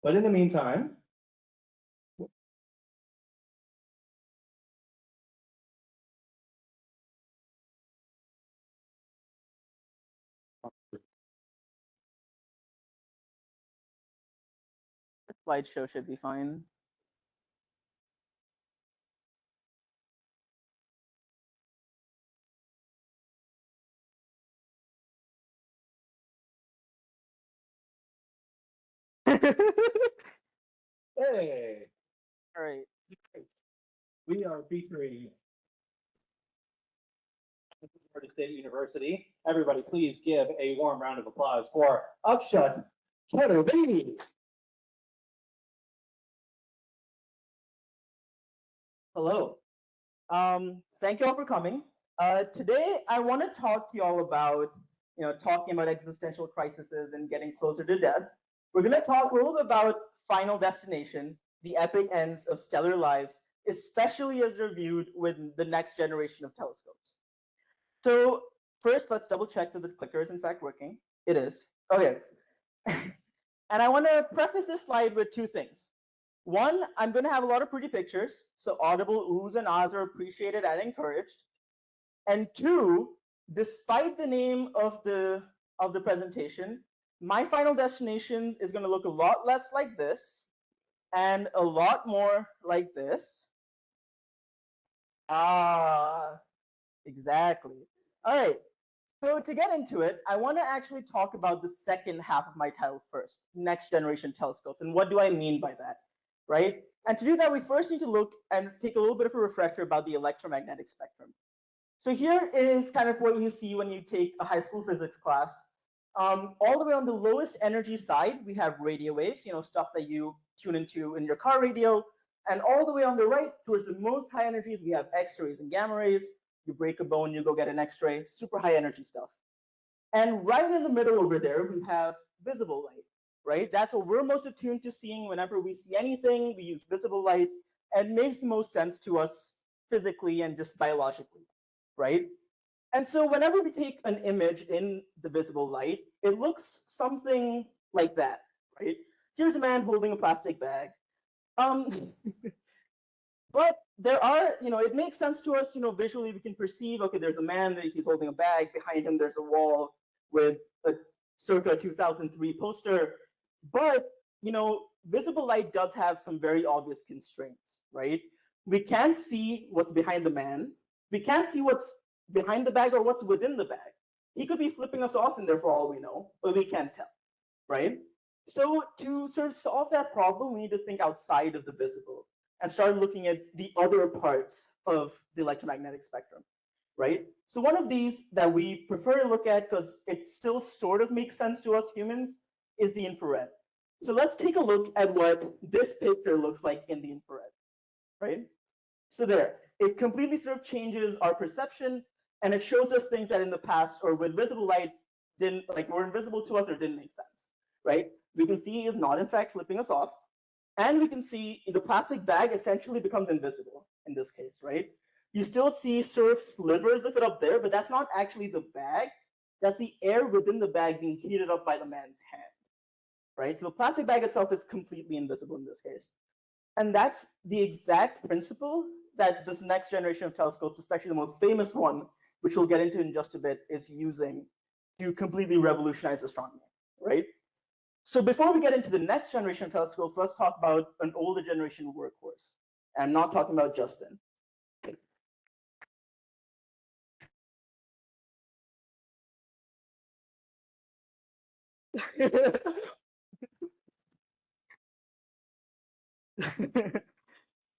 But in the meantime, The slideshow should be fine. hey, All right. we are featuring Florida State University. Everybody, please give a warm round of applause for Akshat Chaturvedi. Hello. Thank you all for coming. Today, I want to talk to you all about, talking about existential crises and getting closer to death. We're going to talk a little bit about Final Destination, the epic ends of stellar lives, especially as they're viewed with the next generation of telescopes. So first, let's double check that the clicker is in fact working. It is. Okay. And I want to preface this slide with two things. One, I'm going to have a lot of pretty pictures, so audible oohs and ahs are appreciated and encouraged. And two, despite the name of the presentation, my final destination is going to look a lot less like this and a lot more like this. Ah, exactly. All right. So to get into it, I want to actually talk about the second half of my title first, next generation telescopes. And what do I mean by that, right? And to do that, we first need to look and take a little bit of a refresher about the electromagnetic spectrum. So here is kind of what you see when you take a high school physics class. All the way on the lowest energy side, we have radio waves, stuff that you tune into in your car radio. And all the way on the right, towards the most high energies, we have X-rays and gamma rays. You break a bone, you go get an X-ray, super high energy stuff. And right in the middle over there, we have visible light, right? That's what we're most attuned to seeing whenever we see anything. We use visible light, and it makes the most sense to us physically and just biologically, right? And so whenever we take an image in the visible light, it looks something like that, right? Here's a man holding a plastic bag. Um, but there are, it makes sense to us, visually we can perceive, okay, there's a man that he's holding a bag, behind him there's a wall with a circa 2003 poster. But, visible light does have some very obvious constraints, right? We can't see what's behind the man. We can't see what's behind the bag or what's within the bag. He could be flipping us off in there for all we know, but we can't tell, right? So to sort of solve that problem, we need to think outside of the visible and start looking at the other parts of the electromagnetic spectrum, right? So one of these that we prefer to look at because it still sort of makes sense to us humans is the infrared. So let's take a look at what this picture looks like in the infrared, right? So there, it completely sort of changes our perception, and it shows us things that in the past or with visible light didn't, like, were invisible to us or didn't make sense, right? We can see he is not in fact flipping us off, and we can see the plastic bag essentially becomes invisible in this case, right? You still see sort of slivers of it up there, but that's not actually the bag. That's the air within the bag being heated up by the man's hand, right? So the plastic bag itself is completely invisible in this case. And that's the exact principle that this next generation of telescopes, especially the most famous one, which we'll get into in just a bit, is using to completely revolutionize astronomy, right? So before we get into the next generation of telescopes, let's talk about an older generation workhorse. I'm not talking about Justin.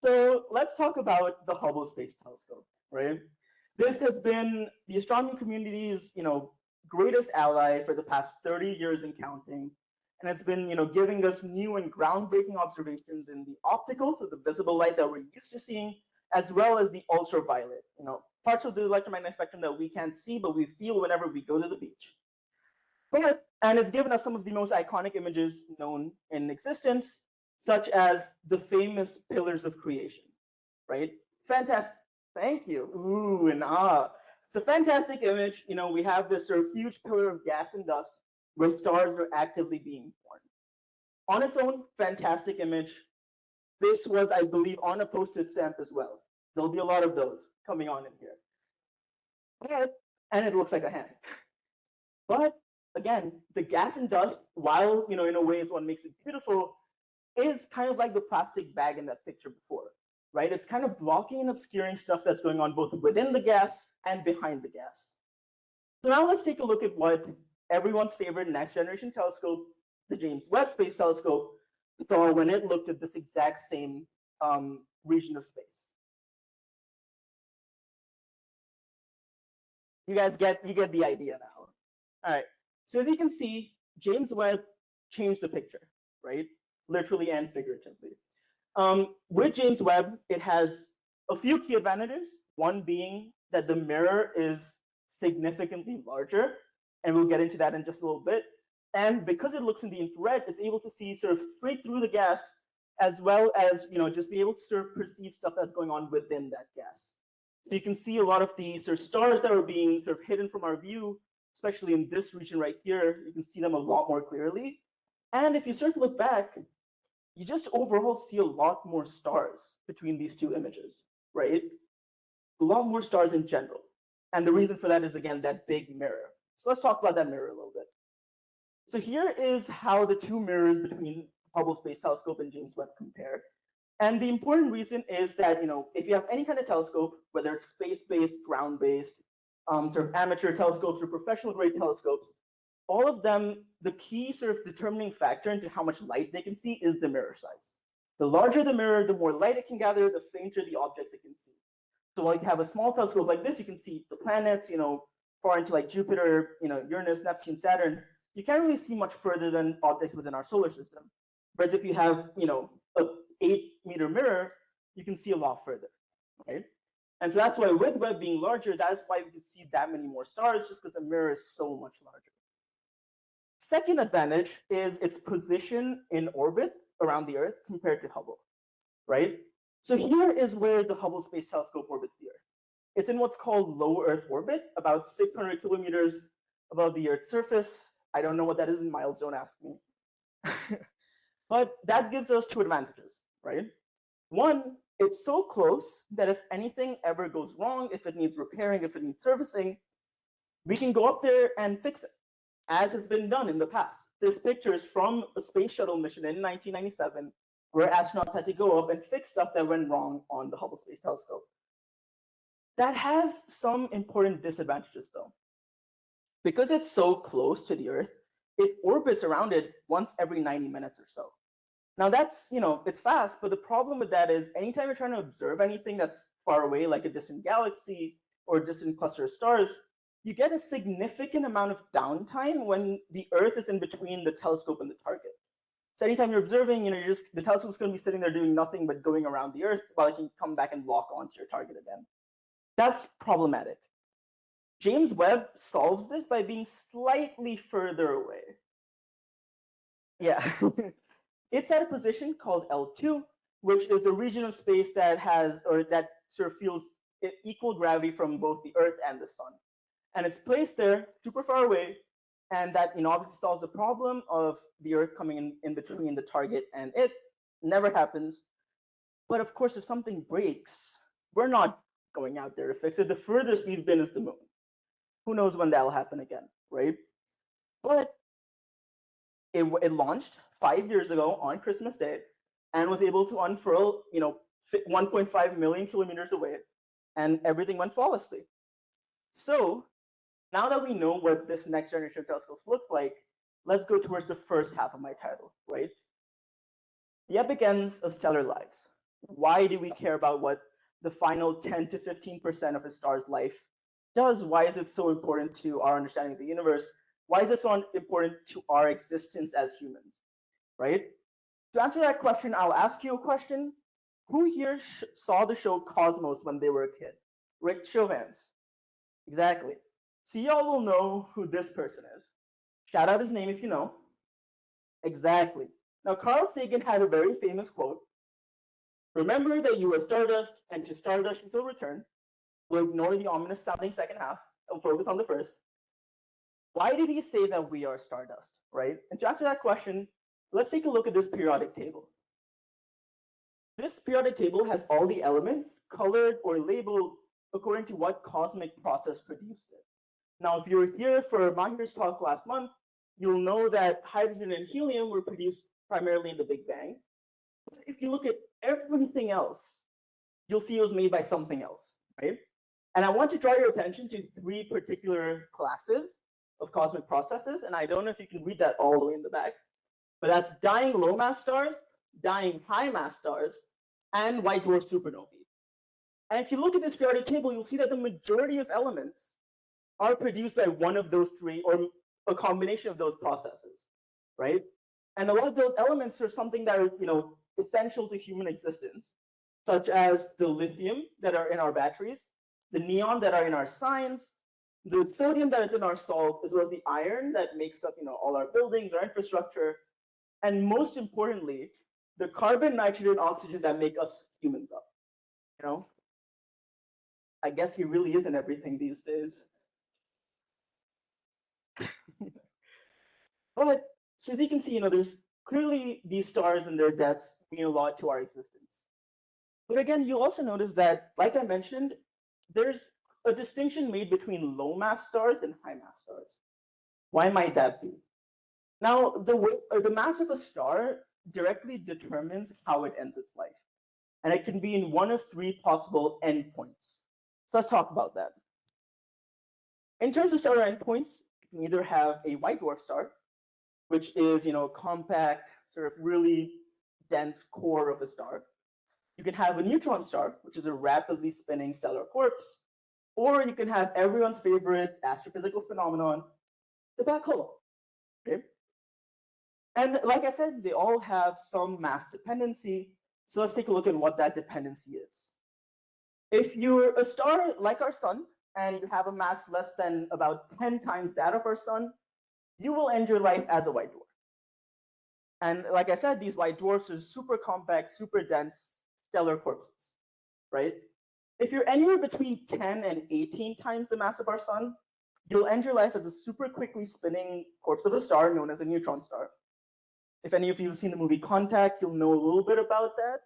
So let's talk about the Hubble Space Telescope, right? This has been the astronomy community's, greatest ally for the past 30 years and counting. And it's been, giving us new and groundbreaking observations in the optical, so the visible light that we're used to seeing, as well as the ultraviolet, parts of the electromagnetic spectrum that we can't see, but we feel whenever we go to the beach. And it's given us some of the most iconic images known in existence, such as the famous pillars of creation, right? Fantastic. Thank you. Ooh, and ah. It's a fantastic image. We have this sort of huge pillar of gas and dust where stars are actively being born. On its own, fantastic image. This was, I believe, on a postage stamp as well. There'll be a lot of those coming on in here. And it looks like a hand. But again, the gas and dust, while in a way is what makes it beautiful, is kind of like the plastic bag in that picture before, right? It's kind of blocking and obscuring stuff that's going on both within the gas and behind the gas. So now let's take a look at what everyone's favorite next generation telescope, the James Webb Space Telescope, saw when it looked at this exact same region of space. You guys get the idea now. All right. So as you can see, James Webb changed the picture, right? Literally and figuratively. With James Webb, it has a few key advantages. One being that the mirror is significantly larger, and we'll get into that in just a little bit. And because it looks in the infrared, it's able to see sort of straight through the gas, as well as just be able to sort of perceive stuff that's going on within that gas. So you can see a lot of the sort of stars that are being sort of hidden from our view, especially in this region right here. You can see them a lot more clearly. And if you sort of look back, you just overall see a lot more stars between these two images, right? A lot more stars in general. And the reason for that is, again, that big mirror. So let's talk about that mirror a little bit. So here is how the two mirrors between Hubble Space Telescope and James Webb compare. And the important reason is that, if you have any kind of telescope, whether it's space-based, ground-based, sort of amateur telescopes or professional-grade telescopes, all of them, the key sort of determining factor into how much light they can see is the mirror size. The larger the mirror, the more light it can gather, the fainter the objects it can see. So while you have a small telescope like this, you can see the planets, far into like Jupiter, Uranus, Neptune, Saturn. You can't really see much further than objects within our solar system. Whereas if you have, a 8-meter mirror, you can see a lot further, right? And so that's why with Webb being larger, that's why we can see that many more stars, just because the mirror is so much larger. Second advantage is its position in orbit around the Earth compared to Hubble, right? So here is where the Hubble Space Telescope orbits the Earth. It's in what's called low Earth orbit, about 600 kilometers above the Earth's surface. I don't know what that is in miles, don't ask me. But that gives us two advantages, right? One, it's so close that if anything ever goes wrong, if it needs repairing, if it needs servicing, we can go up there and fix it, as has been done in the past. This picture is from a space shuttle mission in 1997, where astronauts had to go up and fix stuff that went wrong on the Hubble Space Telescope. That has some important disadvantages, though. Because it's so close to the Earth, it orbits around it once every 90 minutes or so. Now that's, it's fast, but the problem with that is anytime you're trying to observe anything that's far away, like a distant galaxy or a distant cluster of stars, you get a significant amount of downtime when the Earth is in between the telescope and the target. So anytime you're observing, the telescope's going to be sitting there doing nothing but going around the Earth while it can come back and lock onto your target again. That's problematic. James Webb solves this by being slightly further away. Yeah. It's at a position called L2, which is a region of space that has, or that sort of feels equal gravity from both the Earth and the Sun. And it's placed there super far away, and that obviously solves the problem of the Earth coming in between the target and it. Never happens. But of course, if something breaks, we're not going out there to fix it. The furthest we've been is the moon. Who knows when that'll happen again, right? But it launched 5 years ago on Christmas Day and was able to unfurl, 1.5 million kilometers away, and everything went flawlessly. So now that we know what this next generation of telescopes looks like, let's go towards the first half of my title, right? The epic ends of stellar lives. Why do we care about what the final 10 to 15% of a star's life does? Why is it so important to our understanding of the universe? Why is it so important to our existence as humans, right? To answer that question, I'll ask you a question. Who here saw the show Cosmos when they were a kid? Right, show of hands. Exactly. So y'all will know who this person is. Shout out his name if you know. Exactly. Now, Carl Sagan had a very famous quote. Remember that you are stardust, and to stardust you will return. We'll ignore the ominous sounding second half and focus on the first. Why did he say that we are stardust, right? And to answer that question, let's take a look at this periodic table. This periodic table has all the elements colored or labeled according to what cosmic process produced it. Now, if you were here for Mahir's talk last month, you'll know that hydrogen and helium were produced primarily in the Big Bang. But if you look at everything else, you'll see it was made by something else, right? And I want to draw your attention to three particular classes of cosmic processes, and I don't know if you can read that all the way in the back, but that's dying low mass stars, dying high mass stars, and white dwarf supernovae. And if you look at this periodic table, you'll see that the majority of elements are produced by one of those three or a combination of those processes, right? And a lot of those elements are something that are, essential to human existence, such as the lithium that are in our batteries, the neon that are in our signs, the sodium that is in our salt, as well as the iron that makes up, all our buildings, our infrastructure, and most importantly, the carbon, nitrogen, oxygen that make us humans up. I guess he really isn't everything these days. But so as you can see, there's clearly these stars and their deaths mean a lot to our existence. But again, you'll also notice that, like I mentioned, there's a distinction made between low mass stars and high mass stars. Why might that be? Now, the mass of a star directly determines how it ends its life. And it can be in one of three possible endpoints. So let's talk about that. In terms of stellar endpoints, you can either have a white dwarf star, which is, compact, sort of really dense core of a star. You can have a neutron star, which is a rapidly spinning stellar corpse, or you can have everyone's favorite astrophysical phenomenon, the black hole. Okay? And like I said, they all have some mass dependency. So let's take a look at what that dependency is. If you're a star like our sun, and you have a mass less than about 10 times that of our sun, you will end your life as a white dwarf. And like I said, these white dwarfs are super compact, super dense stellar corpses, right? If you're anywhere between 10 and 18 times the mass of our sun, you'll end your life as a super quickly spinning corpse of a star known as a neutron star. If any of you have seen the movie Contact, you'll know a little bit about that.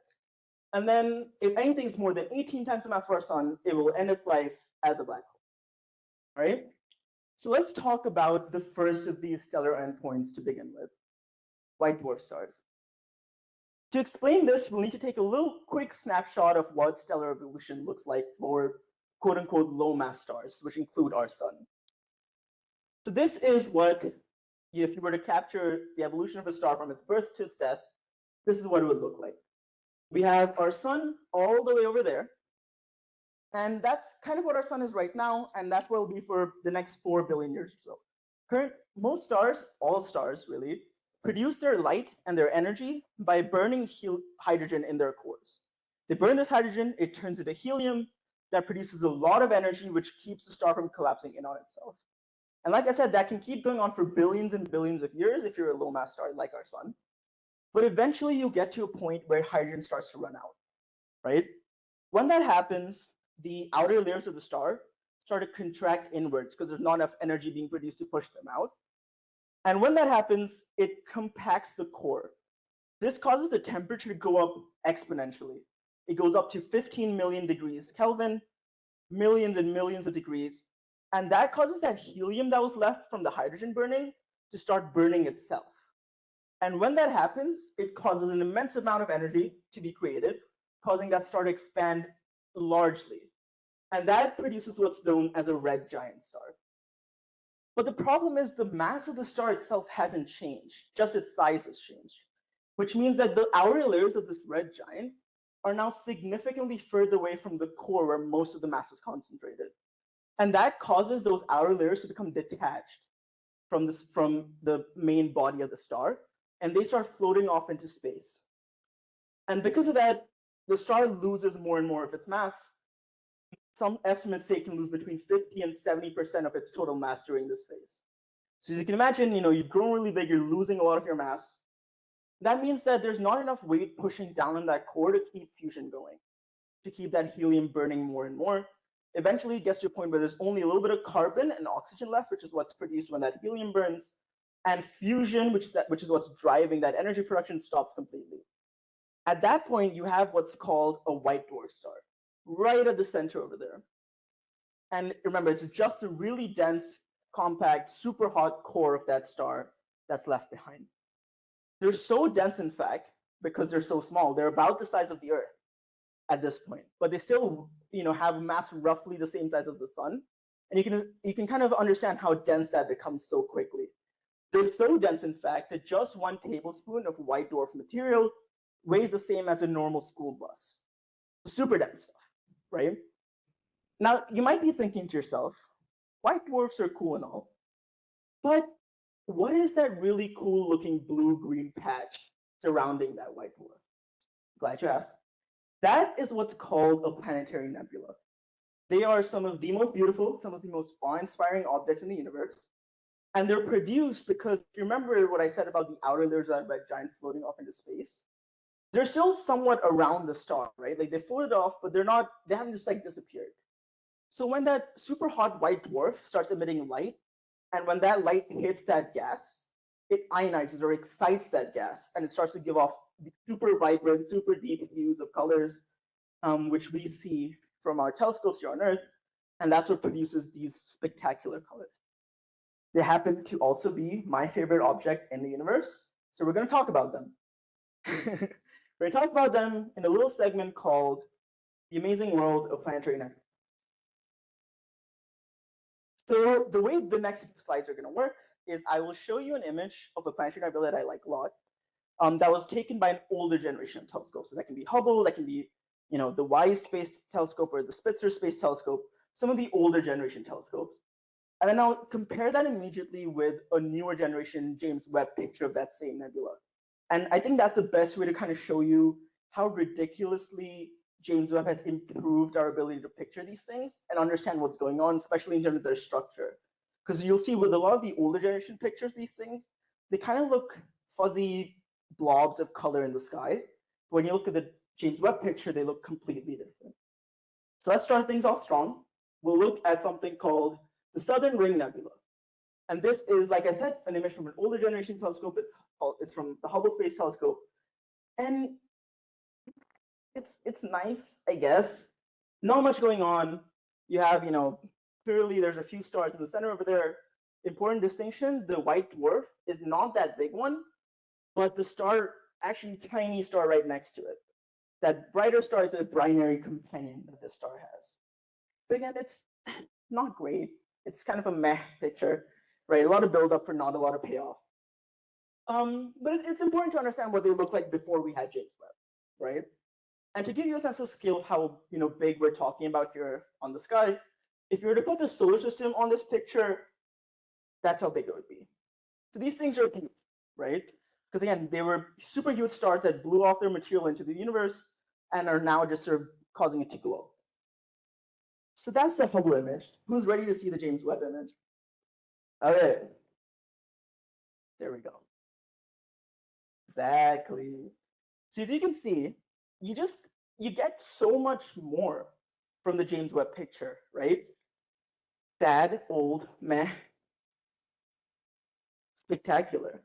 And then if anything is more than 18 times the mass of our sun, it will end its life as a black hole, right? So let's talk about the first of these stellar endpoints to begin with, white dwarf stars. To explain this, we'll need to take a little quick snapshot of what stellar evolution looks like for quote unquote low mass stars, which include our sun. So this is what, if you were to capture the evolution of a star from its birth to its death, this is what it would look like. We have our sun all the way over there. And that's kind of what our sun is right now, and that's what it'll be for the next 4 billion years or so. Most stars, all stars really, produce their light and their energy by burning hydrogen in their cores. They burn this hydrogen, it turns into helium that produces a lot of energy, which keeps the star from collapsing in on itself. And like I said, that can keep going on for billions and billions of years if you're a low mass star like our sun. But eventually you'll get to a point where hydrogen starts to run out, right? When that happens, the outer layers of the star start to contract inwards because there's not enough energy being produced to push them out. And when that happens, it compacts the core. This causes the temperature to go up exponentially. It goes up to 15 million degrees Kelvin, millions and millions of degrees. And that causes that helium that was left from the hydrogen burning to start burning itself. And when that happens, it causes an immense amount of energy to be created, causing that star to expand largely. And that produces what's known as a red giant star. But the problem is the mass of the star itself hasn't changed, just its size has changed, which means that the outer layers of this red giant are now significantly further away from the core where most of the mass is concentrated. And that causes those outer layers to become detached from the main body of the star, and they start floating off into space. And because of that, the star loses more and more of its mass. Some estimates say it can lose between 50 and 70% of its total mass during this phase. So you can imagine, you've grown really big, you're losing a lot of your mass. That means that there's not enough weight pushing down on that core to keep fusion going, to keep that helium burning more and more. Eventually it gets to a point where there's only a little bit of carbon and oxygen left, which is what's produced when that helium burns. and fusion, which is what's driving that energy production, stops completely. At that point, you have what's called a white dwarf star, right at the center over there. And remember, it's just a really dense, compact, super hot core of that star that's left behind. They're so dense, in fact, because they're so small. They're about the size of the Earth at this point, but they still, have mass roughly the same size as the sun. And you can kind of understand how dense that becomes so quickly. They're so dense, in fact, that just 1 tablespoon of white dwarf material weighs the same as a normal school bus. Super dense stuff, right? Now, you might be thinking to yourself, white dwarfs are cool and all, but what is that really cool looking blue-green patch surrounding that white dwarf? Glad you asked. That is what's called a planetary nebula. They are some of the most beautiful, some of the most awe-inspiring objects in the universe. And they're produced because, if you remember what I said about the outer layers of that red giant floating off into space, they're still somewhat around the star, right? Like they floated off, but they haven't just like disappeared. So when that super hot white dwarf starts emitting light, and when that light hits that gas, it ionizes or excites that gas, and it starts to give off super vibrant, super deep hues of colors, which we see from our telescopes here on Earth, and that's what produces these spectacular colors. They happen to also be my favorite object in the universe, so we're going to talk about them. We're going to talk about them in a little segment called The Amazing World of Planetary Nebulae. So the way the next few slides are going to work is I will show you an image of a planetary nebula that I like a lot, that was taken by an older generation of telescopes. So that can be Hubble, that can be the WISE Space Telescope or the Spitzer Space Telescope, some of the older generation telescopes. And then I'll compare that immediately with a newer generation James Webb picture of that same nebula. And I think that's the best way to kind of show you how ridiculously James Webb has improved our ability to picture these things and understand what's going on, especially in terms of their structure. Because you'll see with a lot of the older generation pictures, these things, they kind of look fuzzy blobs of color in the sky. When you look at the James Webb picture, they look completely different. So let's start things off strong. We'll look at something called the Southern Ring Nebula. And this is, like I said, an image from an older generation telescope. It's from the Hubble Space Telescope. And it's nice, I guess. Not much going on. You have, clearly there's a few stars in the center over there. Important distinction, the white dwarf is not that big one, but the star, actually tiny star right next to it. That brighter star is a binary companion that this star has. But again, it's not great. It's kind of a meh picture, right? A lot of buildup for not a lot of payoff. But it's important to understand what they look like before we had James Webb, right? And to give you a sense of scale, how big we're talking about here on the sky, if you were to put the solar system on this picture, that's how big it would be. So these things are huge, right? Because again, they were super huge stars that blew off their material into the universe and are now just sort of causing it to glow. So that's the Hubble image. Who's ready to see the James Webb image? Okay. There we go. Exactly. So as you can see, you get so much more from the James Webb picture, right? Sad, old, meh, spectacular,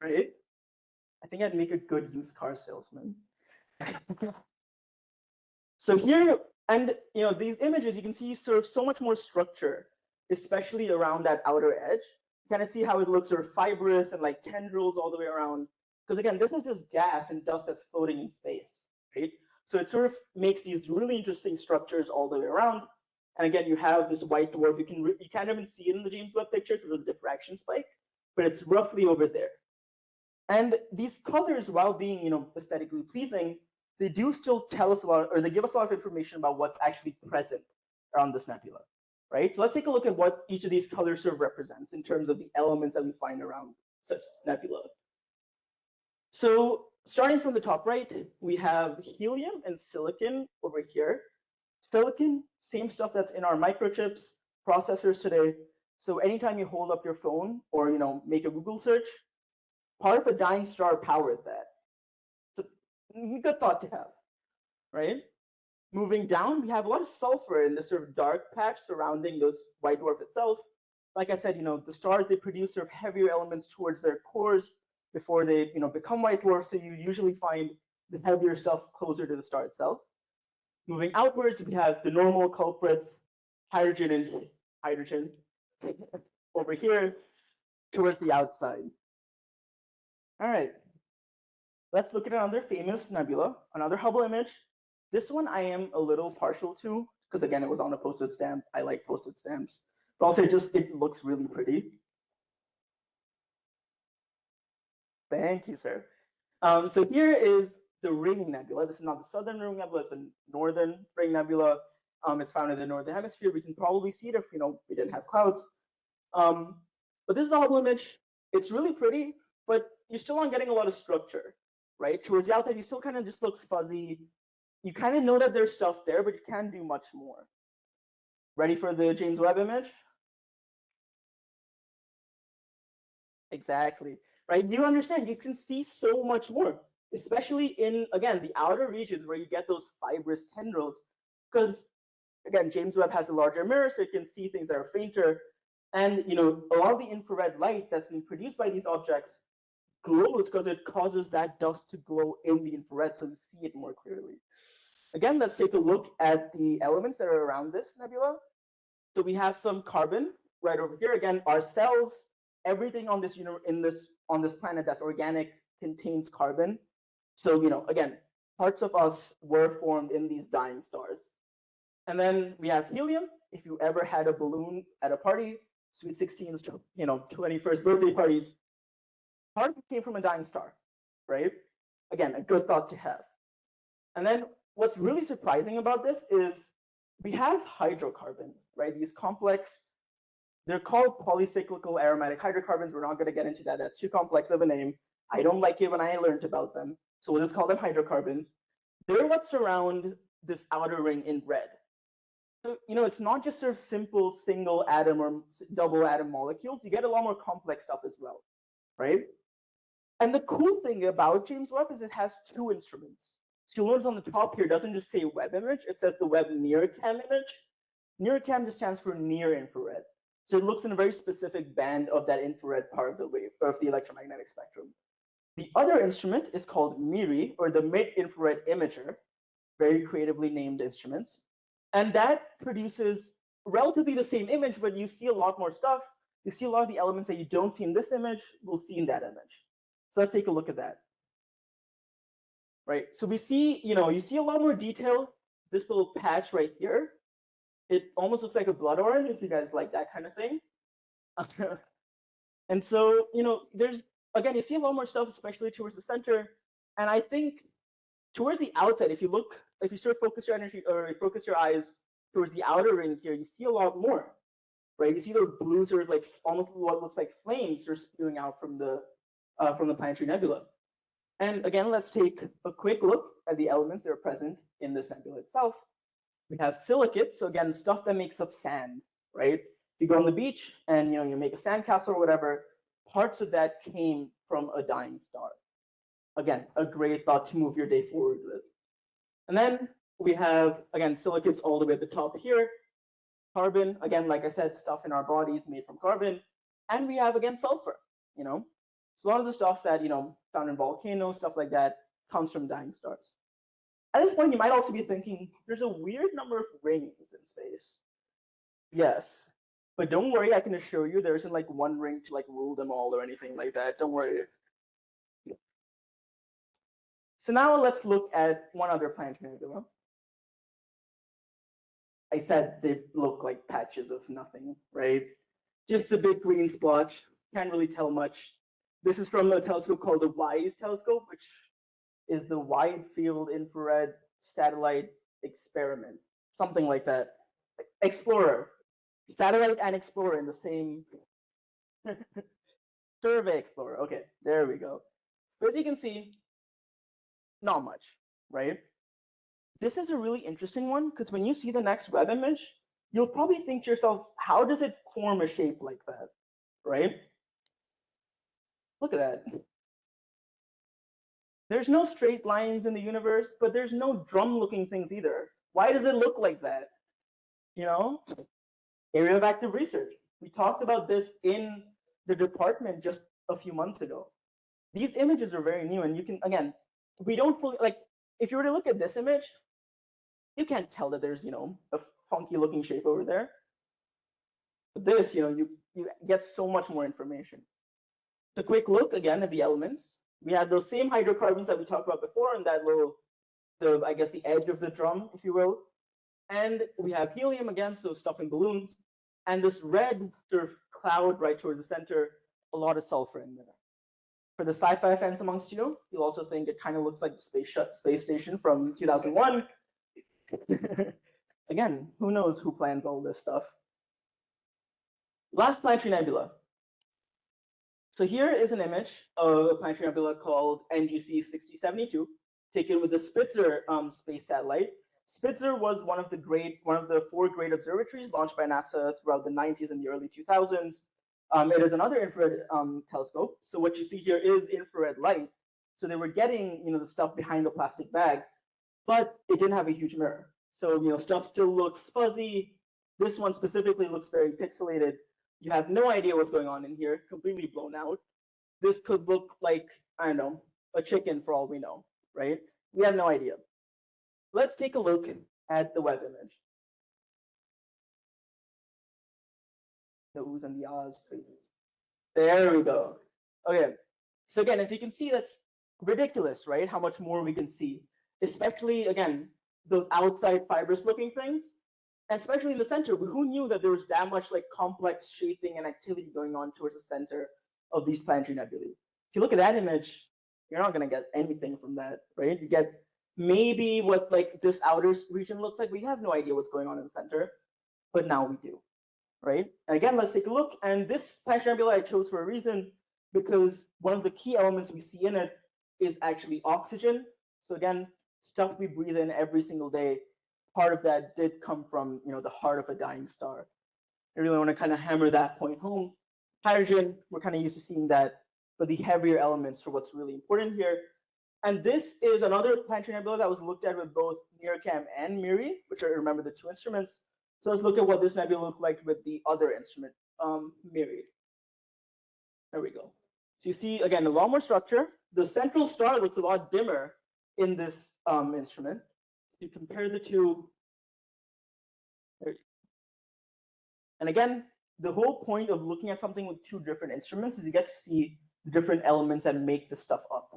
right? I think I'd make a good used car salesman. So here, and these images, you can see serve so much more structure, especially around that outer edge. You kind of see how it looks sort of fibrous and like tendrils all the way around. Because again, this is just gas and dust that's floating in space, right? So it sort of makes these really interesting structures all the way around. And again, you have this white dwarf. You can't even see it in the James Webb picture because of the diffraction spike, but it's roughly over there. And these colors, while being aesthetically pleasing, they do still tell us a lot, or they give us a lot of information about what's actually present around this nebula, right? So let's take a look at what each of these colors sort of represents in terms of the elements that we find around such nebula. So starting from the top right, we have helium and silicon over here. Silicon, same stuff that's in our microchips, processors today. So anytime you hold up your phone or make a Google search, part of a dying star powered that. So good thought to have, right? Moving down, we have a lot of sulfur in this sort of dark patch surrounding this white dwarf itself. like I said, the stars, they produce sort of heavier elements towards their cores before they, become white dwarfs. So you usually find the heavier stuff closer to the star itself. Moving outwards, we have the normal culprits, hydrogen and hydrogen over here towards the outside. All right, let's look at another famous nebula, another Hubble image. This one I am a little partial to, because again, it was on a postage stamp. I like postage stamps. But also, it looks really pretty. Thank you, sir. So here is the Ring Nebula. This is not the Southern Ring Nebula, it's a Northern Ring Nebula. It's found in the Northern Hemisphere. We can probably see it if, we didn't have clouds. But this is the Hubble image. It's really pretty, but you're still not getting a lot of structure, right? Towards the outside, you still kind of just looks fuzzy. You kind of know that there's stuff there, but you can't do much more. Ready for the James Webb image? Exactly, right? You understand, you can see so much more, especially in, again, the outer regions where you get those fibrous tendrils, because, again, James Webb has a larger mirror, so you can see things that are fainter. And, a lot of the infrared light that's been produced by these objects glows because it causes that dust to glow in the infrared, so we see it more clearly. Again, let's take a look at the elements that are around this nebula. So we have some carbon right over here. Again, our cells, everything on this on this planet that's organic contains carbon. So again, parts of us were formed in these dying stars. And then we have helium. If you ever had a balloon at a party, sweet 16s, 21st birthday parties, part of it came from a dying star, right? Again, a good thought to have. And then what's really surprising about this is we have hydrocarbons, right? These complex, they're called polycyclical aromatic hydrocarbons. We're not going to get into that. That's too complex of a name. I don't like it when I learned about them. So we'll just call them hydrocarbons. They're what surround this outer ring in red. So, it's not just sort of simple single atom or double atom molecules. You get a lot more complex stuff as well, right? And the cool thing about James Webb is it has two instruments. So you'll notice on the top here, it doesn't just say Webb image, it says the Webb NIRCam image. NIRCam just stands for near infrared. So it looks in a very specific band of that infrared part of the wave, of the electromagnetic spectrum. The other instrument is called MIRI, or the Mid-Infrared Imager, very creatively named instruments. And that produces relatively the same image, but you see a lot more stuff. You see a lot of the elements that you don't see in this image, we'll see in that image. So let's take a look at that. Right, so we see, you see a lot more detail. This little patch right here, it almost looks like a blood orange, if you guys like that kind of thing. And so, there's, again, you see a lot more stuff, especially towards the center. And I think towards the outside, if you sort of focus your energy or focus your eyes towards the outer ring here, you see a lot more, right? You see those blues sort of like almost what looks like flames are spewing out from the planetary nebula. And again, let's take a quick look at the elements that are present in this nebula itself. We have silicates, so again, stuff that makes up sand, right? If you go on the beach and you make a sandcastle or whatever, parts of that came from a dying star. Again, a great thought to move your day forward with. And then we have, again, silicates all the way at the top here. Carbon, again, like I said, stuff in our bodies made from carbon. And we have, again, sulfur, So a lot of the stuff that, found in volcanoes, stuff like that, comes from dying stars. At this point, you might also be thinking, there's a weird number of rings in space. Yes, but don't worry, I can assure you there isn't like one ring to like rule them all or anything like that. Don't worry. So now let's look at one other planetary nebula. I said they look like patches of nothing, right? Just a big green splotch. Can't really tell much. This is from a telescope called the WISE telescope, which is the Wide Field Infrared Satellite Experiment, something like that. Explorer, satellite and explorer in the same survey explorer. Okay, there we go. But as you can see, not much, right? This is a really interesting one because when you see the next Webb image, you'll probably think to yourself, how does it form a shape like that, right? Look at that. There's no straight lines in the universe, but there's no drum-looking things either. Why does it look like that? Area of active research. We talked about this in the department just a few months ago. These images are very new, and you can, again, we don't fully, like, if you were to look at this image, you can't tell that there's, a funky looking shape over there. But this, you get so much more information. So quick look again at the elements. We have those same hydrocarbons that we talked about before in that little, I guess the edge of the drum, if you will. And we have helium again, so stuff in balloons. And this red sort of cloud right towards the center, a lot of sulfur in there. For the sci-fi fans amongst you, you'll also think it kind of looks like the space station from 2001. Again, who knows who plans all this stuff. Last planetary nebula. So here is an image of a planetary nebula called NGC 6072, taken with the Spitzer space satellite. Spitzer was one of the 4 great observatories launched by NASA throughout the 90s and the early 2000s. It is another infrared telescope. So what you see here is infrared light. So they were getting, the stuff behind the plastic bag, but it didn't have a huge mirror. So, stuff still looks fuzzy. This one specifically looks very pixelated. You have no idea what's going on in here, completely blown out. This could look like, I don't know, a chicken for all we know, right? We have no idea. Let's take a look at the web image. The oohs and the ahs, please. There we go. Okay, so again, as you can see, that's ridiculous, right? How much more we can see, especially, again, those outside fibrous looking things, and especially in the center. But who knew that there was that much like complex shaping and activity going on towards the center of these planetary nebulae? If you look at that image, you're not going to get anything from that, right? You get maybe what like this outer region looks like. We have no idea what's going on in the center, but now we do, right? And again, let's take a look. And this planetary nebula I chose for a reason, because one of the key elements we see in it is actually oxygen. So again, stuff we breathe in every single day, part of that did come from the heart of a dying star. I really want to kind of hammer that point home. Hydrogen, we're kind of used to seeing that, but the heavier elements are what's really important here. And this is another planetary nebula that was looked at with both NIRCam and MIRI, which are, remember, the 2 instruments. So let's look at what this nebula looked like with the other instrument, MIRI. There we go. So you see, again, a lot more structure. The central star looks a lot dimmer in this instrument. You compare the two. And again, the whole point of looking at something with 2 different instruments is you get to see the different elements that make the stuff up.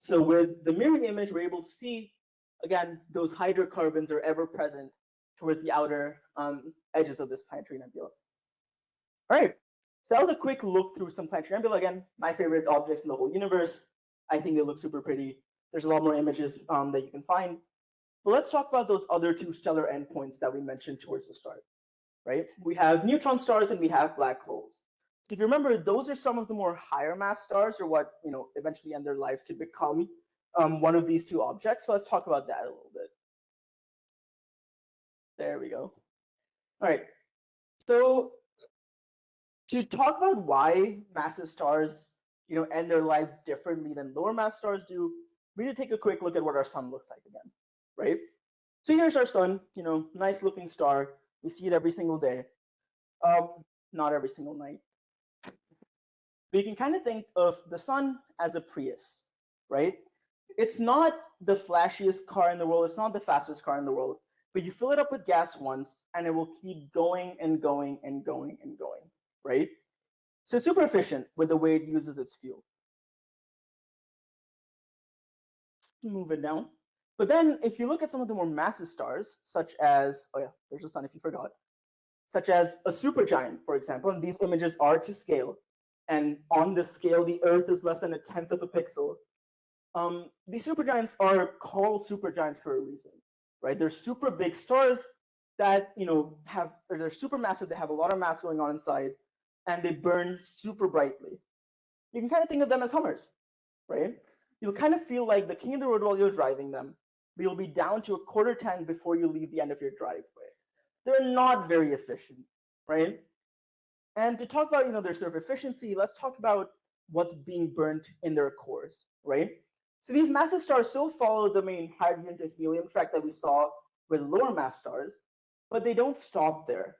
So with the MIRI image, we're able to see, again, those hydrocarbons are ever present towards the outer edges of this planetary nebula. All right, so that was a quick look through some planetary nebula. Again, my favorite objects in the whole universe. I think they look super pretty. There's a lot more images that you can find. But let's talk about those other 2 stellar endpoints that we mentioned towards the start, right? We have neutron stars and we have black holes. If you remember, those are some of the more higher mass stars, or what eventually end their lives to become one of these 2 objects. So let's talk about that a little bit. There we go. All right. So to talk about why massive stars end their lives differently than lower mass stars do, we need to take a quick look at what our sun looks like again, right? So here's our sun, nice looking star. We see it every single day. Not every single night. But you can kind of think of the sun as a Prius, right? It's not the flashiest car in the world. It's not the fastest car in the world. But you fill it up with gas once, and it will keep going and going and going and going, right? So it's super efficient with the way it uses its fuel. Move it down. But then if you look at some of the more massive stars, such as, oh yeah, there's the sun if you forgot, such as a supergiant, for example, and these images are to scale. And on this scale, the Earth is less than 1/10 of a pixel. These supergiants are called supergiants for a reason, right? They're super big stars that they're super massive. They have a lot of mass going on inside, and they burn super brightly. You can kind of think of them as Hummers, right? You'll kind of feel like the king of the road while you're driving them, but you'll be down to a quarter tank before you leave the end of your driveway. They're not very efficient, right? And to talk about their sort of efficiency, let's talk about what's being burnt in their cores, right? So these massive stars still follow the main hydrogen to helium track that we saw with lower mass stars, but they don't stop there.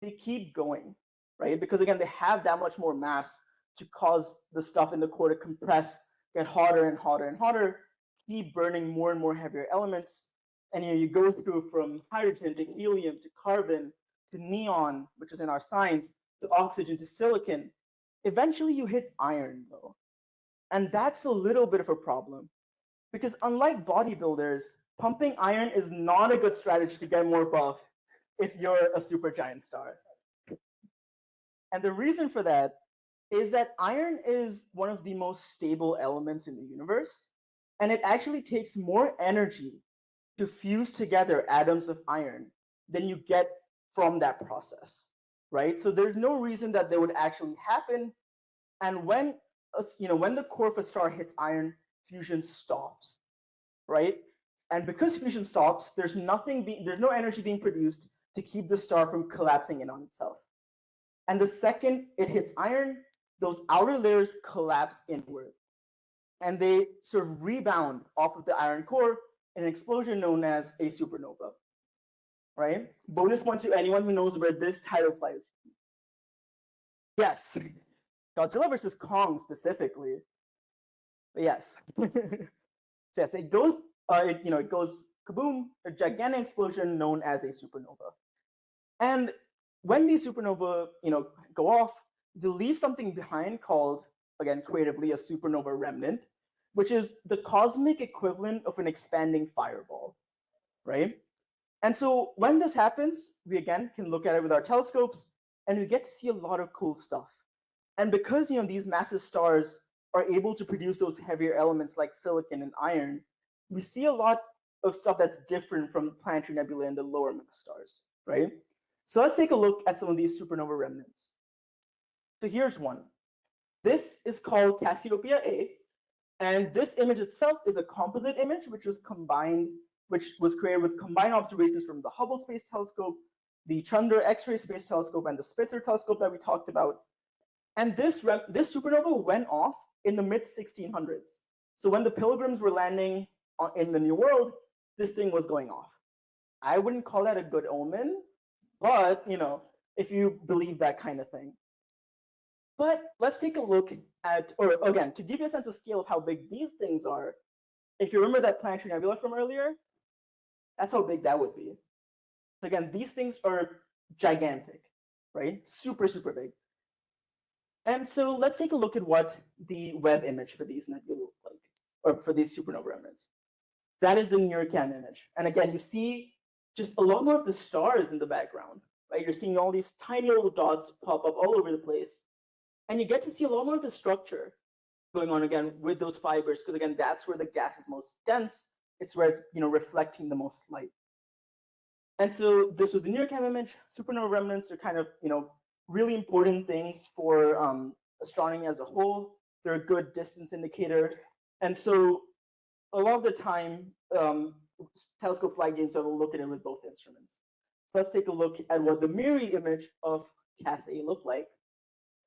They keep going, right? Because again, they have that much more mass to cause the stuff in the core to compress, get hotter and hotter and hotter, keep burning more and more heavier elements. And you go through from hydrogen to helium to carbon to neon, which is in our science, to oxygen to silicon. Eventually you hit iron though. And that's a little bit of a problem because unlike bodybuilders, pumping iron is not a good strategy to get more buff if you're a supergiant star. And the reason for that is that iron is one of the most stable elements in the universe, and it actually takes more energy to fuse together atoms of iron than you get from that process, right? So there's no reason that they would actually happen. And when when the core of a star hits iron, fusion stops, right? And because fusion stops, there's no energy being produced to keep the star from collapsing in on itself. And the second it hits iron, those outer layers collapse inward. And they sort of rebound off of the iron core in an explosion known as a supernova. Right? Bonus points to anyone who knows where this title slide is. Yes. Godzilla versus Kong specifically. But yes. So yes, it goes kaboom, a gigantic explosion known as a supernova. And when these supernova, go off, they leave something behind called, again, creatively, a supernova remnant, which is the cosmic equivalent of an expanding fireball, right? And so when this happens, we again can look at it with our telescopes, and we get to see a lot of cool stuff. And because these massive stars are able to produce those heavier elements like silicon and iron, we see a lot of stuff that's different from planetary nebulae and the lower mass stars, right? So let's take a look at some of these supernova remnants. So here's one. This is called Cassiopeia A, and this image itself is a composite image which was created with combined observations from the Hubble Space Telescope, the Chandra X-ray Space Telescope, and the Spitzer Telescope that we talked about. And this supernova went off in the mid-1600s. So when the Pilgrims were landing in the New World, this thing was going off. I wouldn't call that a good omen, but if you believe that kind of thing. But let's take a look at, or again, to give you a sense of scale of how big these things are, if you remember that planetary nebula from earlier, that's how big that would be. So again, these things are gigantic, right? Super, super big. And so let's take a look at what the Webb image for these nebulae look like, or for these supernova remnants. That is the NIRCam image. And again, you see just a lot more of the stars in the background, right? You're seeing all these tiny little dots pop up all over the place. And you get to see a lot more of the structure going on again with those fibers, because again, that's where the gas is most dense. It's where it's reflecting the most light. And so this was the NIRCam image. Supernova remnants are kind of really important things for astronomy as a whole. They're a good distance indicator. And so a lot of the time, telescope flight games will look at it with both instruments. So let's take a look at what the MIRI image of Cas A looked like.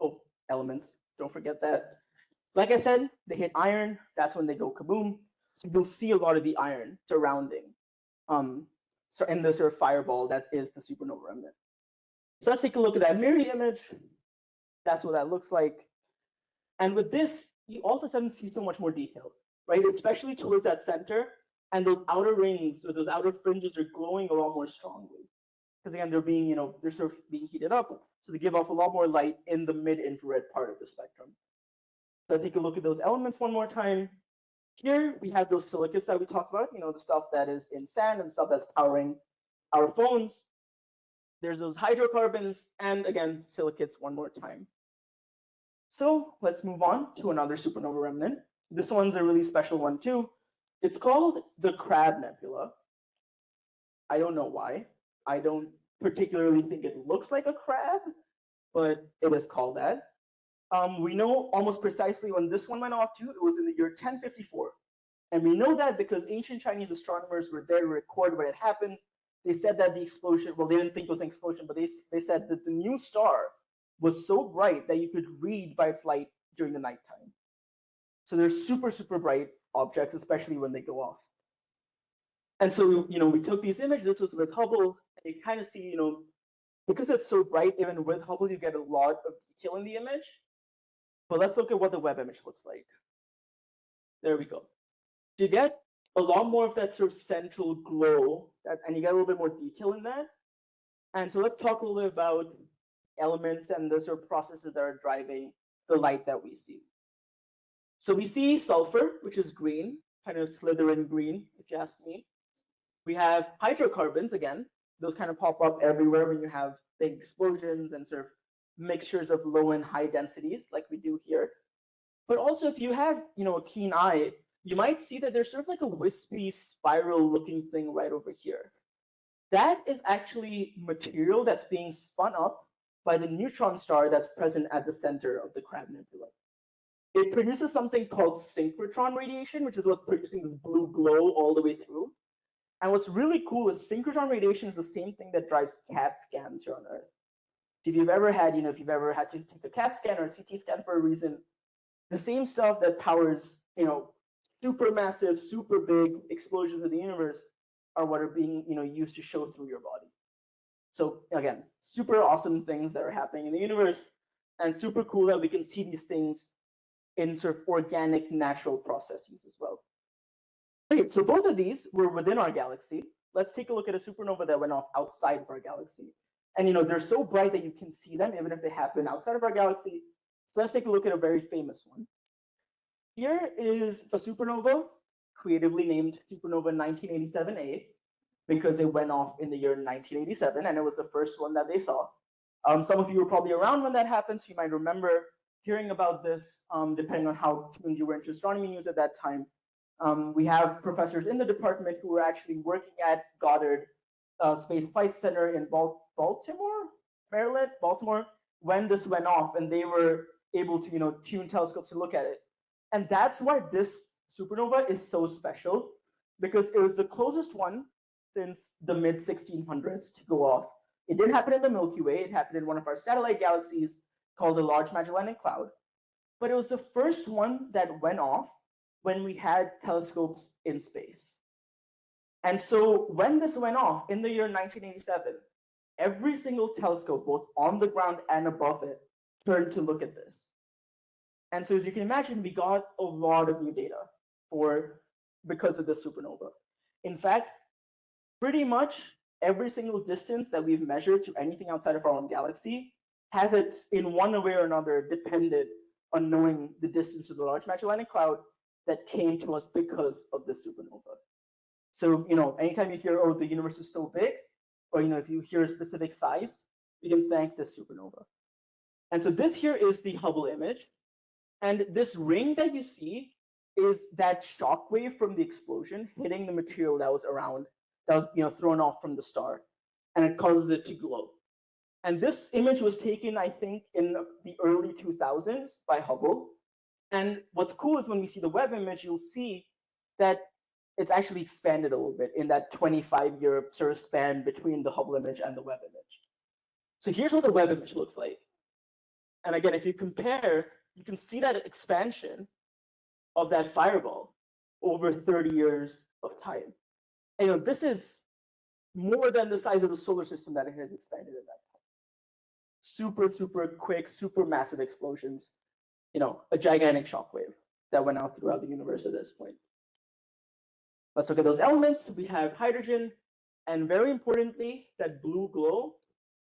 Oh, elements, don't forget that. Like I said, they hit iron, that's when they go kaboom. So you'll see a lot of the iron surrounding so in the sort of fireball that is the supernova remnant. So let's take a look at that MIRI image. That's what that looks like. And with this, you all of a sudden see so much more detail, right? Especially towards that center, and those outer rings or those outer fringes are glowing a lot more strongly. Because again, they're sort of being heated up, so they give off a lot more light in the mid-infrared part of the spectrum. So let's take a look at those elements one more time. Here we have those silicates that we talked about, the stuff that is in sand and stuff that's powering our phones. There's those hydrocarbons, and again, silicates one more time. So let's move on to another supernova remnant. This one's a really special one too. It's called the Crab Nebula. I don't know why. I don't particularly think it looks like a crab, but it is called that. We know almost precisely when this one went off too. It was in the year 1054. And we know that because ancient Chinese astronomers were there to record what had happened. They said that the explosion, well, they didn't think it was an explosion, but they said that the new star was so bright that you could read by its light during the nighttime. So they're super, super bright objects, especially when they go off. And so, we took these images, this was with Hubble, and you kind of see, Because it's so bright, even with Hubble, you get a lot of detail in the image. But let's look at what the web image looks like. There we go. You get a lot more of that sort of central glow, and you get a little bit more detail in that. And so let's talk a little bit about elements and the sort of processes that are driving the light that we see. So we see sulfur, which is green, kind of Slytherin green, if you ask me. We have hydrocarbons, again, those kind of pop up everywhere when you have big explosions and sort of mixtures of low and high densities like we do here. But also if you have, a keen eye, you might see that there's sort of like a wispy spiral looking thing right over here. That is actually material that's being spun up by the neutron star that's present at the center of the Crab Nebula. It produces something called synchrotron radiation, which is what's producing this blue glow all the way through. And what's really cool is synchrotron radiation is the same thing that drives CAT scans here on Earth. If you've ever had, if you've ever had to take a CAT scan or a CT scan for a reason, the same stuff that powers, super massive, super big explosions of the universe are what are being, used to show through your body. So again, super awesome things that are happening in the universe, and super cool that we can see these things in sort of organic, natural processes as well. Okay, so both of these were within our galaxy. Let's take a look at a supernova that went off outside of our galaxy. And they're so bright that you can see them even if they happen outside of our galaxy. So let's take a look at a very famous one. Here is a supernova, creatively named supernova 1987A, because it went off in the year 1987, and it was the first one that they saw. Some of you were probably around when that happened, so you might remember hearing about this, depending on how tuned you were into astronomy news at that time. We have professors in the department who were actually working at Goddard Space Flight Center in Baltimore, Maryland, Baltimore, when this went off, and they were able to, tune telescopes to look at it. And that's why this supernova is so special, because it was the closest one since the mid 1600s to go off. It didn't happen in the Milky Way. It happened in one of our satellite galaxies called the Large Magellanic Cloud. But it was the first one that went off when we had telescopes in space. And so when this went off in the year 1987, every single telescope, both on the ground and above it, turned to look at this. And so as you can imagine, we got a lot of new data because of this supernova. In fact, pretty much every single distance that we've measured to anything outside of our own galaxy has it in one way or another depended on knowing the distance to the Large Magellanic Cloud that came to us because of this supernova. So, anytime you hear, oh, the universe is so big, or, if you hear a specific size, you can thank this supernova. And so this here is the Hubble image. And this ring that you see is that shock wave from the explosion hitting the material that was around, that was, thrown off from the star, and it causes it to glow. And this image was taken, I think, in the early 2000s by Hubble. And what's cool is when we see the web image, you'll see that it's actually expanded a little bit in that 25-year sort of span between the Hubble image and the web image. So here's what the web image looks like. And again, if you compare, you can see that expansion of that fireball over 30 years of time. And this is more than the size of the solar system that it has expanded in that time. Super, super quick, super massive explosions. A gigantic shockwave that went out throughout the universe at this point. Let's look at those elements. We have hydrogen, and very importantly, that blue glow,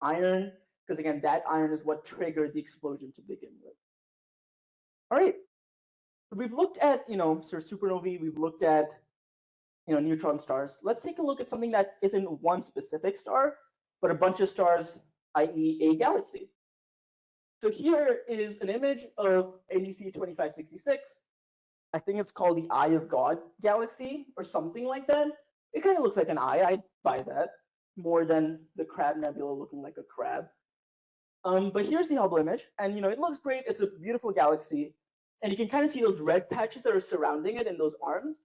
iron, because again, that iron is what triggered the explosion to begin with. All right, so we've looked at, sort of supernovae, we've looked at, neutron stars. Let's take a look at something that isn't one specific star, but a bunch of stars, i.e. a galaxy. So here is an image of NGC 2566. I think it's called the Eye of God galaxy or something like that. It kind of looks like an eye. I'd buy that more than the Crab Nebula looking like a crab. But here's the Hubble image, and it looks great. It's a beautiful galaxy, and you can kind of see those red patches that are surrounding it in those arms.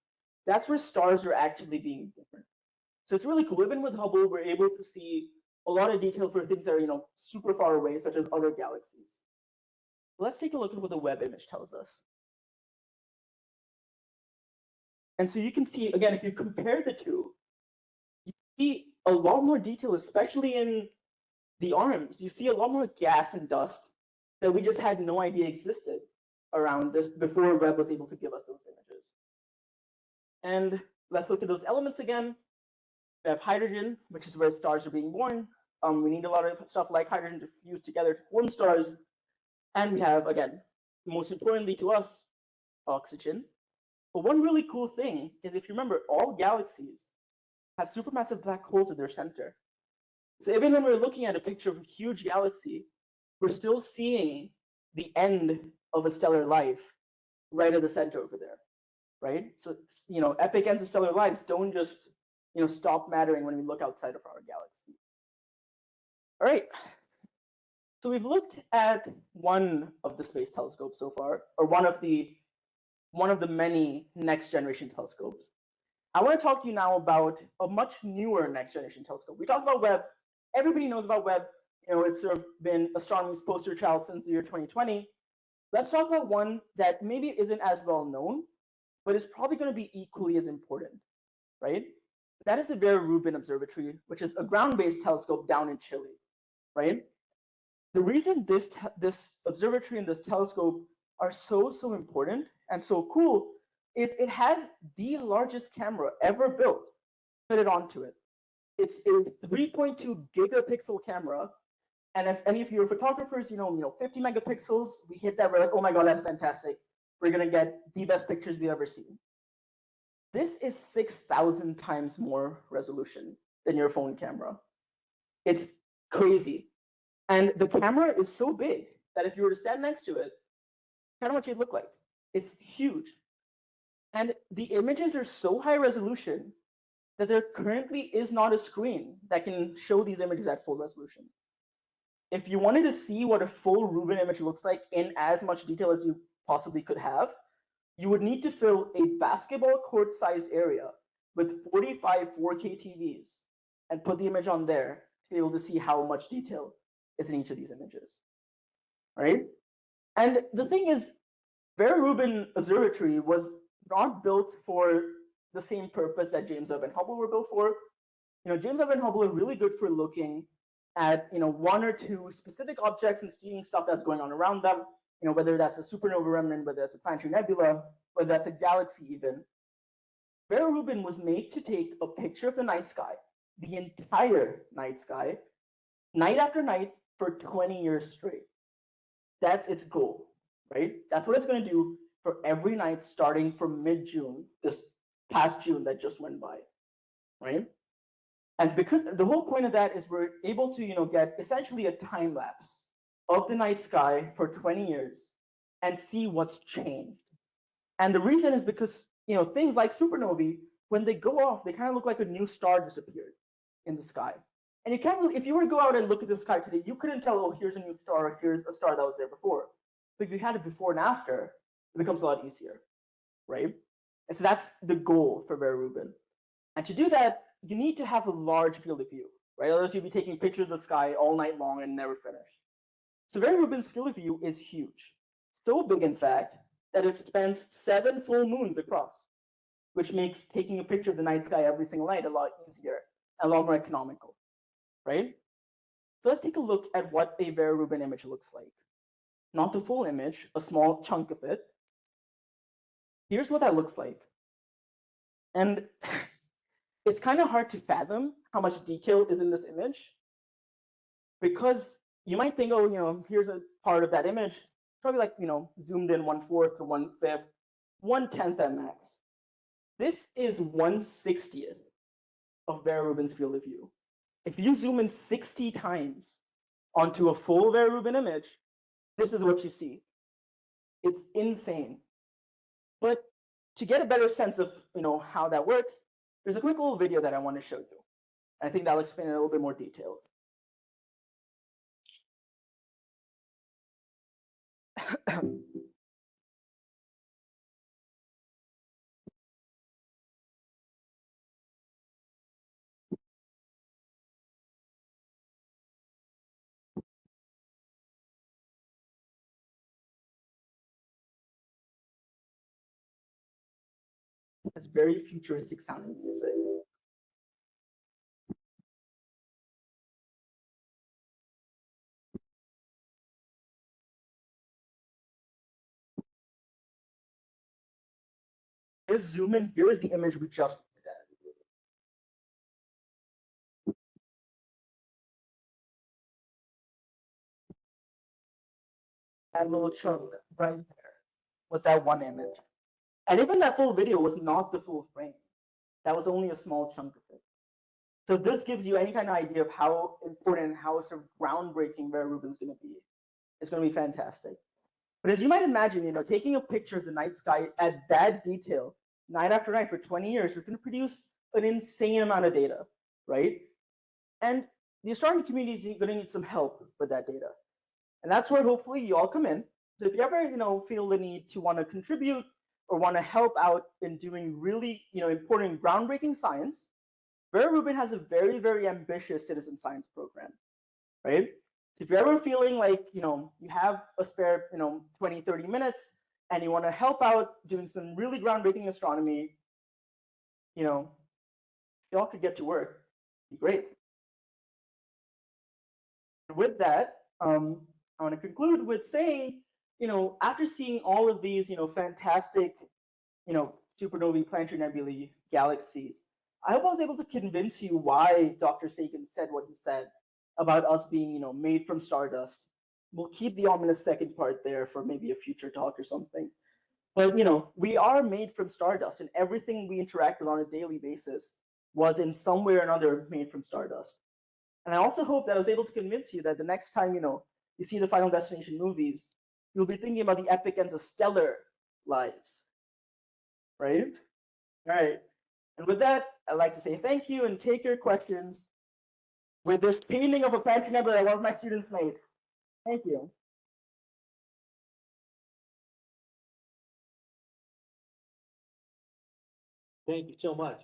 That's where stars are actually being different. So it's really cool. Even with Hubble, we're able to see a lot of detail for things that are super far away, such as other galaxies. Let's take a look at what the web image tells us. And so you can see, again, if you compare the two, you see a lot more detail, especially in the arms, you see a lot more gas and dust that we just had no idea existed around this before Webb was able to give us those images. And let's look at those elements again. We have hydrogen, which is where stars are being born. We need a lot of stuff like hydrogen to fuse together to form stars. And we have, again, most importantly to us, oxygen. But one really cool thing is, if you remember, all galaxies have supermassive black holes at their center. So even when we're looking at a picture of a huge galaxy, we're still seeing the end of a stellar life right at the center over there, right? So, epic ends of stellar lives don't just, stop mattering when we look outside of our galaxy. All right. So we've looked at one of the space telescopes so far, or one of the many next generation telescopes. I want to talk to you now about a much newer next generation telescope. We talked about Webb. Everybody knows about Webb. It's sort of been astronomy's poster child since the year 2020. Let's talk about one that maybe isn't as well known, but is probably going to be equally as important, right? That is the Vera Rubin Observatory, which is a ground-based telescope down in Chile, right? The reason this observatory and this telescope are so important and so cool is it has the largest camera ever built fitted onto it. It's a 3.2 gigapixel camera, and if any of your photographers, 50 megapixels, we hit that, we're like, oh my god, that's fantastic. We're gonna get the best pictures we've ever seen. This is 6,000 times more resolution than your phone camera. It's crazy. And the camera is so big that if you were to stand next to it, kind of what you'd look like. It's huge. And the images are so high resolution that there currently is not a screen that can show these images at full resolution. If you wanted to see what a full Rubin image looks like in as much detail as you possibly could have, you would need to fill a basketball court-sized area with 45 4K TVs and put the image on there to be able to see how much detail is in each of these images, right? And the thing is, Vera Rubin Observatory was not built for the same purpose that James Webb and Hubble were built for. James Webb and Hubble are really good for looking at one or two specific objects and seeing stuff that's going on around them. Whether that's a supernova remnant, whether that's a planetary nebula, whether that's a galaxy even. Vera Rubin was made to take a picture of the night sky, the entire night sky, night after night for 20 years straight. That's its goal, right? That's what it's going to do for every night starting from mid-June, this past June that just went by, right? And because the whole point of that is we're able to, get essentially a time lapse of the night sky for 20 years and see what's changed. And the reason is because, things like supernovae, when they go off, they kind of look like a new star disappeared in the sky. And you can't really, if you were to go out and look at the sky today, you couldn't tell, oh, here's a new star, or here's a star that was there before. But if you had it before and after, it becomes a lot easier, right? And so that's the goal for Vera Rubin. And to do that, you need to have a large field of view, right? Otherwise, you'd be taking pictures of the sky all night long and never finish. So Vera Rubin's field of view is huge. So big, in fact, that it spans 7 full moons across, which makes taking a picture of the night sky every single night a lot easier and a lot more economical, right? So let's take a look at what a Vera Rubin image looks like. Not the full image, a small chunk of it. Here's what that looks like. And it's kind of hard to fathom how much detail is in this image, because you might think, oh, here's a part of that image, probably like, zoomed in 1/4 or 1/5, 1/10 at max. This is 1/60th of Vera Rubin's field of view. If you zoom in 60 times onto a full Vera Rubin image, this is what you see. It's insane. But to get a better sense of, how that works, there's a quick little video that I want to show you. I think that'll explain it in a little bit more detail. It's very futuristic sounding music. This zoom in here is the image we just looked at. That little chunk right there was that one image. And even that full video was not the full frame. That was only a small chunk of it. So this gives you any kind of idea of how important and how sort of groundbreaking Vera Rubin's going to be. It's going to be fantastic. But as you might imagine, taking a picture of the night sky at that detail, night after night for 20 years, is going to produce an insane amount of data, right? And the astronomy community is going to need some help with that data. And that's where hopefully you all come in. So if you ever, feel the need to want to contribute or want to help out in doing really, important groundbreaking science, Vera Rubin has a very, very ambitious citizen science program, right? So if you're ever feeling like, you have a spare, 20, 30 minutes and you want to help out doing some really groundbreaking astronomy, y'all could get to work. It'd be great. With that, I want to conclude with saying, after seeing all of these, fantastic, supernovae, planetary nebulae, galaxies, I hope I was able to convince you why Dr. Sagan said what he said about us being, made from stardust. We'll keep the ominous second part there for maybe a future talk or something. But, we are made from stardust, and everything we interact with on a daily basis was in some way or another made from stardust. And I also hope that I was able to convince you that the next time, you see the Final Destination movies, you'll be thinking about the epic ends of stellar lives. Right? All right. And with that, I'd like to say thank you and take your questions with this painting of a planetary nebula that one of my students made. Thank you. Thank you so much.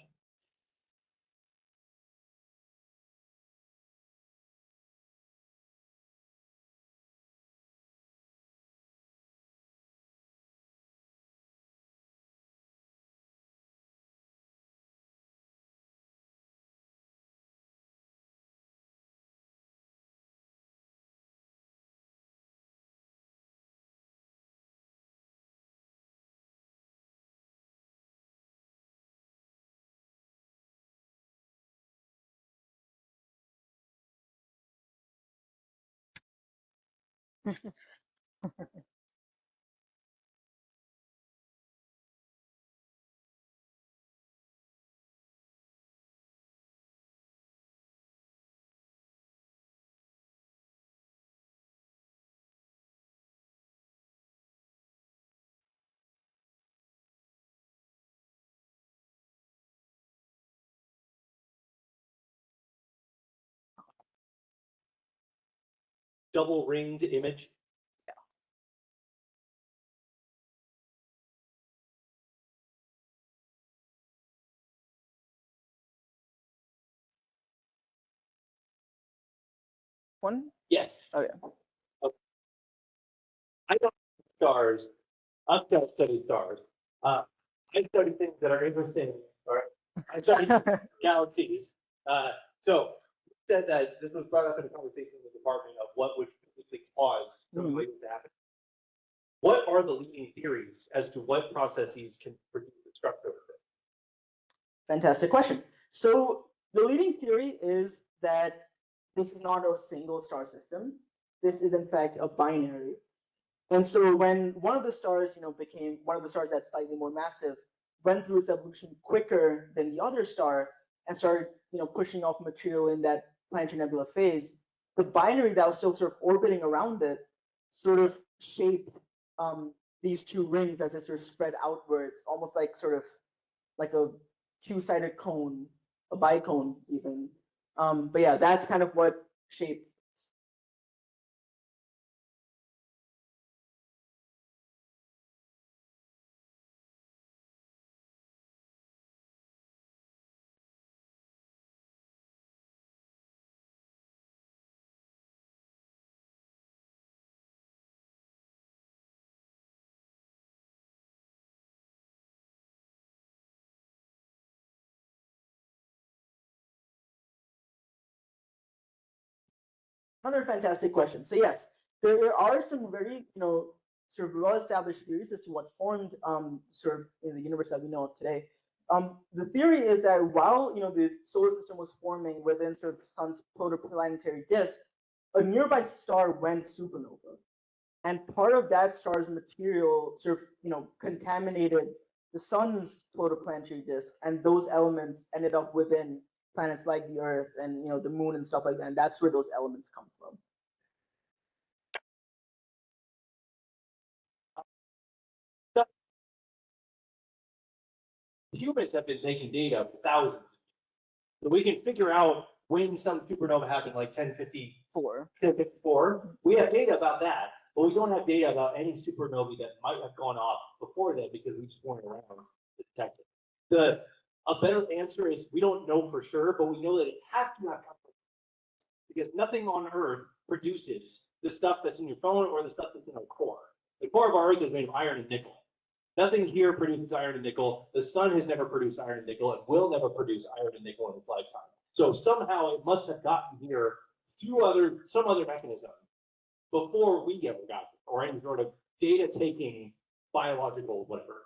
Double ringed image. One? Yes. Oh, yeah. Okay. I don't stars. Akshat studies stars. I study things that are interesting. Or I study galaxies. So you said that this was brought up in a conversation in the department of what would typically cause something like this to happen. What are the leading theories as to what processes can produce the structure of it? Fantastic question. So the leading theory is that this is not a single star system. This is in fact a binary. And so when one of the stars, became one of the stars that's slightly more massive, went through its evolution quicker than the other star and started, pushing off material in that planetary nebula phase, the binary that was still sort of orbiting around it sort of shaped these two rings as they sort of spread outwards, almost like sort of like a two-sided cone, a bicone even. But yeah, that's kind of what shaped. Another fantastic question. So yes, there are some very, sort of well-established theories as to what formed sort of the universe that we know of today. The theory is that while the solar system was forming within sort of the sun's protoplanetary disk, a nearby star went supernova, and part of that star's material sort of contaminated the sun's protoplanetary disk, and those elements ended up within planets like the Earth and the Moon and stuff like that. And that's where those elements come from. Humans have been taking data for thousands. So we can figure out when some supernova happened, like 1054. We have data about that, but we don't have data about any supernovae that might have gone off before that because we just weren't around to detect it. A better answer is we don't know for sure, but we know that it has to have come from, because nothing on Earth produces the stuff that's in your phone or the stuff that's in our core. The core of our Earth is made of iron and nickel. Nothing here produces iron and nickel. The sun has never produced iron and nickel and will never produce iron and nickel in its lifetime. So somehow it must have gotten here through some other mechanism before we ever got it, or any sort of data taking biological whatever.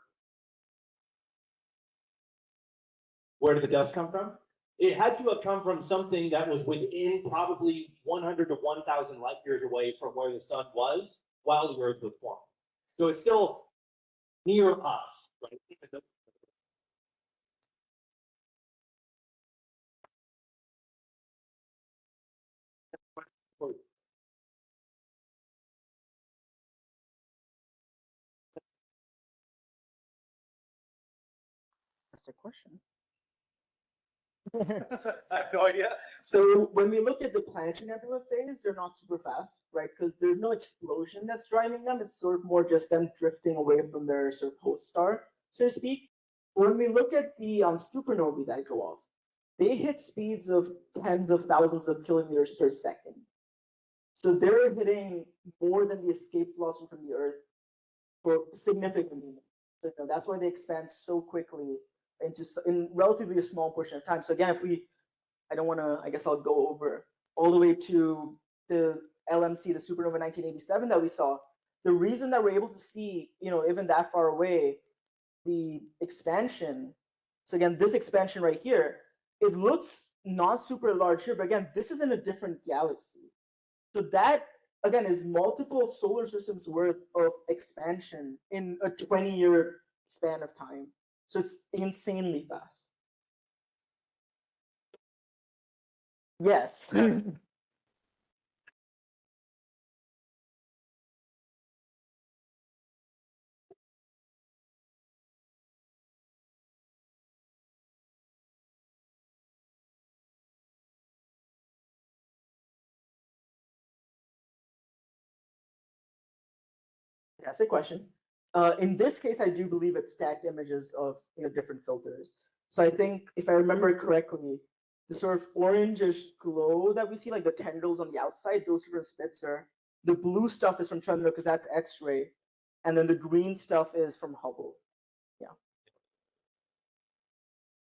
Where did the dust come from? It had to have come from something that was within probably 100 to 1,000 light years away from where the sun was while the Earth was forming. So it's still near us, right? That's a question. I have no idea. So when we look at the planetary nebula phase, they're not super fast, right? Because there's no explosion that's driving them. It's sort of more just them drifting away from their sort of host star, so to speak. When we look at the supernovae that go off, they hit speeds of tens of thousands of kilometers per second. So they're hitting more than the escape velocity from the Earth for significantly. So that's why they expand so quickly in relatively a small portion of time. So again, I don't want to, I guess I'll go over all the way to the LMC, the supernova 1987 that we saw. The reason that we're able to see, even that far away, the expansion. So again, this expansion right here, it looks not super large here, but again, this is in a different galaxy. So that again is multiple solar systems worth of expansion in a 20-year span of time. So it's insanely fast. Yes. That's a question. In this case, I do believe it's stacked images of different filters. So I think if I remember correctly, the sort of orangish glow that we see, like the tendrils on the outside, those are from Spitzer. The blue stuff is from Chandra because that's X-ray, and then the green stuff is from Hubble. Yeah.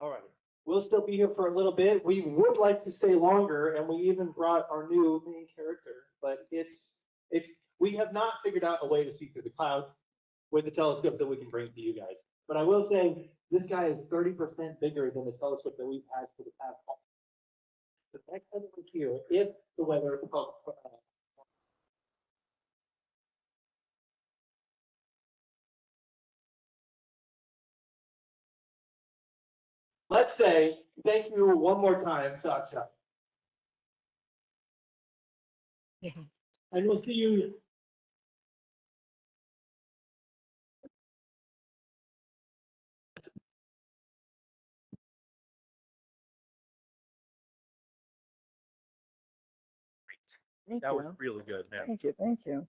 All right. We'll still be here for a little bit. We would like to stay longer, and we even brought our new main character, but we have not figured out a way to see through the clouds with the telescope that we can bring to you guys. But I will say this guy is 30% bigger than the telescope that we've had for the past. The next time we're here, if the weather let's say thank you one more time to Akshat. And we'll see you. Thank That you. was really good, man. Thank you. Thank you.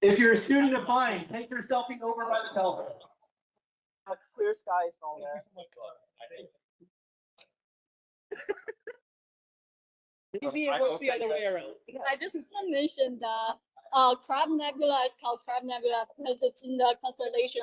If you're a student of mine, take your selfie over by the telephone. Clear skies and all that. Maybe it was the other way around. I just want to mention that Crab Nebula is called Crab Nebula because it's in the constellation